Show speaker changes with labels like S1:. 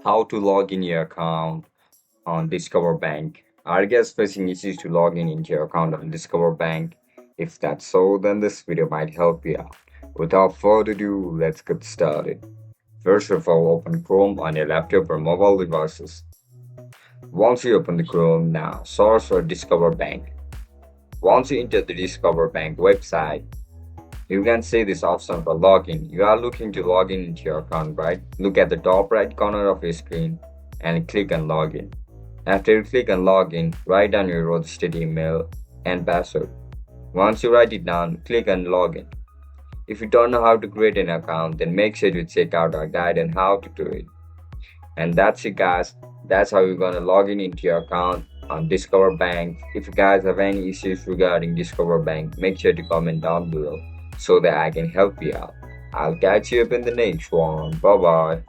S1: How to log in your account on Discover Bank. Are you guys facing issues to log in into your account on Discover Bank? If that's so, then this video might help you out. Without further ado, let's get started. First of all, open Chrome on your laptop or mobile devices. Once you open the Chrome, now search for Discover Bank. Once you enter the Discover Bank website, you can see this option for login. You are looking to log in into your account, right? Look at the top right corner of your screen and click on login. After you click on login, write down your registered email and password. Once you write it down, click on login. If you don't know how to create an account, then make sure to check out our guide on how to do it. And that's it, guys. That's how you're gonna log in into your account on Discover Bank. If you guys have any issues regarding Discover Bank, make sure to comment down below so that I can help you out. I'll catch you up in the next one. Bye bye.